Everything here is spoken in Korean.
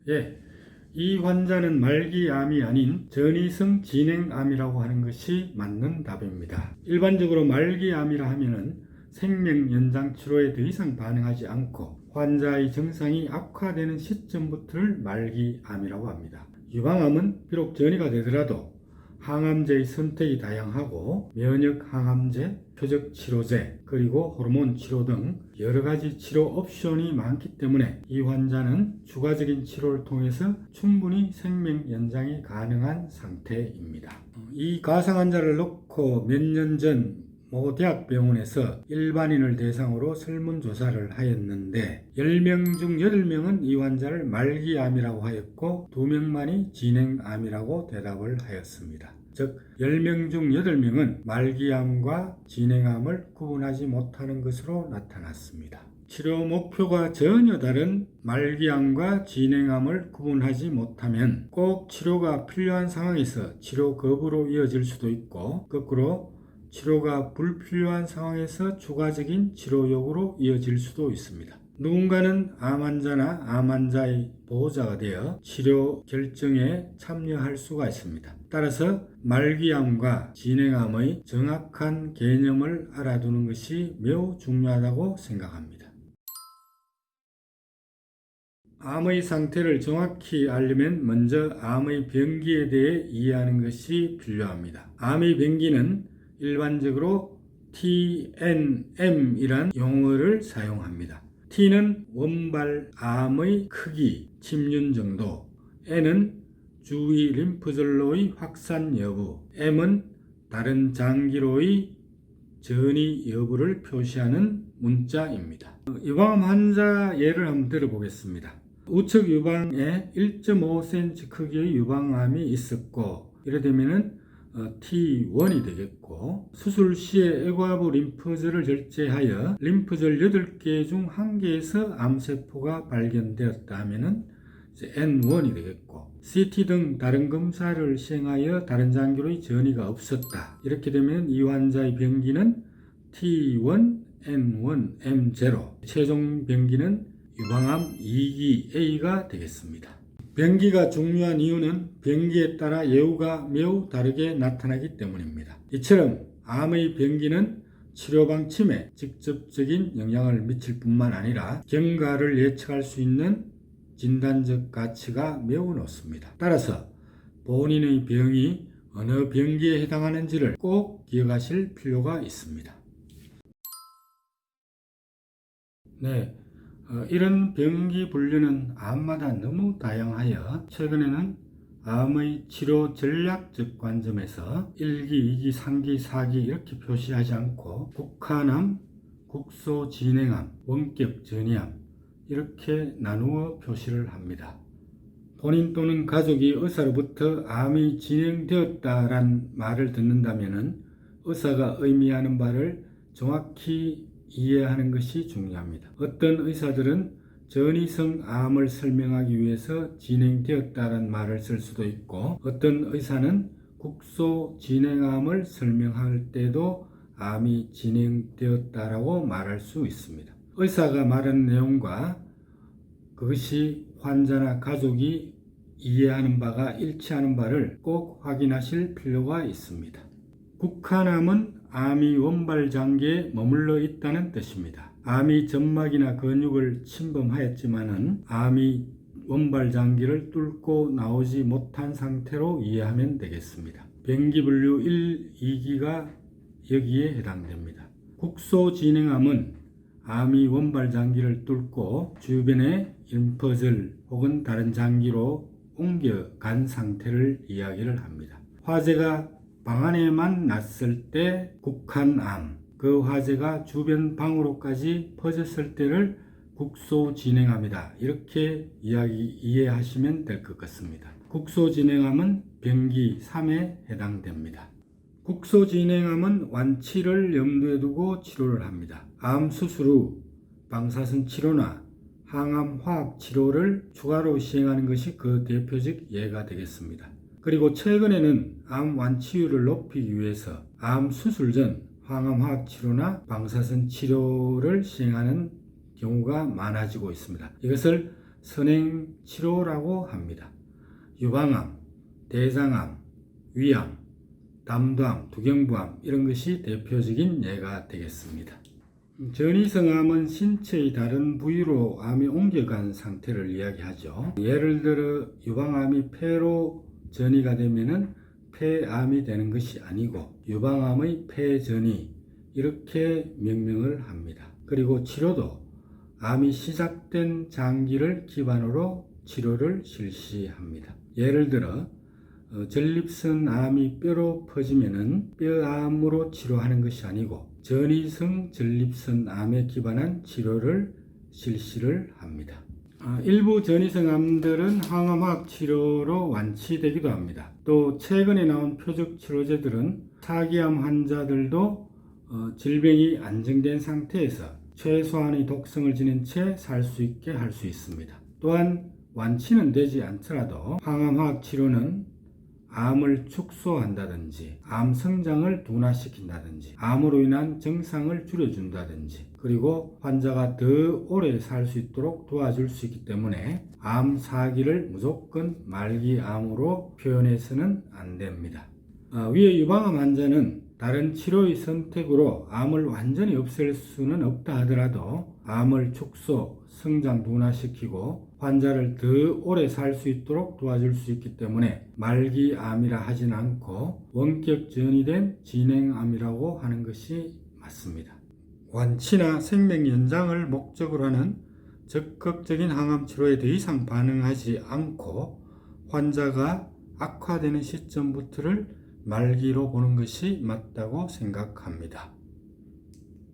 예, 이 환자는 말기암이 아닌 전이성 진행암이라고 하는 것이 맞는 답입니다. 일반적으로 말기암이라 하면은 생명 연장 치료에 더 이상 반응하지 않고 환자의 증상이 악화되는 시점부터를 말기암이라고 합니다. 유방암은 비록 전이가 되더라도 항암제의 선택이 다양하고 면역 항암제, 표적 치료제, 그리고 호르몬 치료 등 여러 가지 치료 옵션이 많기 때문에 이 환자는 추가적인 치료를 통해서 충분히 생명 연장이 가능한 상태입니다. 이 가상 환자를 놓고 몇 년 전 모 대학병원에서 일반인을 대상으로 설문조사를 하였는데 10명 중 8명은 이 환자를 말기암이라고 하였고 2명만이 진행암이라고 대답을 하였습니다. 즉 10명 중 8명은 말기암과 진행암을 구분하지 못하는 것으로 나타났습니다. 치료 목표가 전혀 다른 말기암과 진행암을 구분하지 못하면 꼭 치료가 필요한 상황에서 치료 거부로 이어질 수도 있고 거꾸로 치료가 불필요한 상황에서 추가적인 치료 요구로 이어질 수도 있습니다. 누군가는 암 환자나 암 환자의 보호자가 되어 치료 결정에 참여할 수가 있습니다. 따라서 말기암과 진행암의 정확한 개념을 알아두는 것이 매우 중요하다고 생각합니다. 암의 상태를 정확히 알려면 먼저 암의 병기에 대해 이해하는 것이 필요합니다. 암의 병기는 일반적으로 TNM이란 용어를 사용합니다. T는 원발 암의 크기, 침륜 정도, N은 주위 림프절로의 확산 여부, M은 다른 장기로의 전이 여부를 표시하는 문자입니다. 유방암 환자 예를 한번 들어보겠습니다. 우측 유방에 1.5cm 크기의 유방암이 있었고 이래 되면은 T1이 되겠고 수술 시에 에과부 림프절을 절제하여 림프절 8개 중 1개에서 암세포가 발견되었다 하면은 N1이 되겠고 CT 등 다른 검사를 시행하여 다른 장기로의 전이가 없었다. 이렇게 되면 이 환자의 병기는 T1, N1, M0 최종 병기는 유방암 2기 A가 되겠습니다. 병기가 중요한 이유는 병기에 따라 예후가 매우 다르게 나타나기 때문입니다. 이처럼 암의 병기는 치료 방침에 직접적인 영향을 미칠 뿐만 아니라 경과를 예측할 수 있는 진단적 가치가 매우 높습니다. 따라서 본인의 병이 어느 병기에 해당하는지를 꼭 기억하실 필요가 있습니다. 네. 이런 병기 분류는 암마다 너무 다양하여 최근에는 암의 치료 전략적 관점에서 1기, 2기, 3기, 4기 이렇게 표시하지 않고 국한암, 국소진행암, 원격 전이암 이렇게 나누어 표시를 합니다. 본인 또는 가족이 의사로부터 암이 진행되었다란 말을 듣는다면 의사가 의미하는 바를 정확히 이해하는 것이 중요합니다. 어떤 의사들은 전이성 암을 설명하기 위해서 진행되었다는 말을 쓸 수도 있고 어떤 의사는 국소 진행암을 설명할 때도 암이 진행되었다라고 말할 수 있습니다. 의사가 말하는 내용과 그것이 환자나 가족이 이해하는 바가 일치하는 바를 꼭 확인하실 필요가 있습니다. 국한암은 암이 원발 장기에 머물러 있다는 뜻입니다. 암이 점막이나 근육을 침범하였지만은 암이 원발 장기를 뚫고 나오지 못한 상태로 이해하면 되겠습니다. 병기 분류 1, 2기가 여기에 해당됩니다. 국소진행암은 암이 원발 장기를 뚫고 주변의 림프절 혹은 다른 장기로 옮겨간 상태를 이야기를 합니다. 화재가 방 안에만 났을 때 국한암, 그 화재가 주변 방으로까지 퍼졌을 때를 국소진행암이다. 이렇게 이해하시면 될 것 같습니다. 국소진행암은 병기 3에 해당됩니다. 국소진행암은 완치를 염두에 두고 치료를 합니다. 암 수술 후 방사선 치료나 항암 화학 치료를 추가로 시행하는 것이 그 대표적 예가 되겠습니다. 그리고 최근에는 암 완치율을 높이기 위해서 암 수술 전 항암 화학 치료나 방사선 치료를 시행하는 경우가 많아지고 있습니다. 이것을 선행 치료라고 합니다. 유방암, 대장암, 위암, 담도암, 두경부암 이런 것이 대표적인 예가 되겠습니다. 전이성암은 신체의 다른 부위로 암이 옮겨간 상태를 이야기하죠. 예를 들어 유방암이 폐로 전이가 되면은 폐암이 되는 것이 아니고 유방암의 폐전이 이렇게 명명을 합니다. 그리고 치료도 암이 시작된 장기를 기반으로 치료를 실시합니다. 예를 들어 전립선 암이 뼈로 퍼지면은 뼈암으로 치료하는 것이 아니고 전이성 전립선 암에 기반한 치료를 실시를 합니다. 일부 전이성 암들은 항암화학 치료로 완치되기도 합니다. 또 최근에 나온 표적 치료제들은 사기암 환자들도 질병이 안정된 상태에서 최소한의 독성을 지닌 채 살 수 있게 할 수 있습니다. 또한 완치는 되지 않더라도 항암화학 치료는 암을 축소한다든지 암 성장을 둔화시킨다든지 암으로 인한 증상을 줄여준다든지 그리고 환자가 더 오래 살 수 있도록 도와줄 수 있기 때문에 암 사기를 무조건 말기암으로 표현해서는 안 됩니다. 위에 유방암 환자는 다른 치료의 선택으로 암을 완전히 없앨 수는 없다 하더라도 암을 축소, 성장 둔화시키고 환자를 더 오래 살 수 있도록 도와줄 수 있기 때문에 말기암이라 하진 않고 원격 전이된 진행암이라고 하는 것이 맞습니다. 완치나 생명 연장을 목적으로 하는 적극적인 항암 치료에 더 이상 반응하지 않고 환자가 악화되는 시점부터를 말기로 보는 것이 맞다고 생각합니다.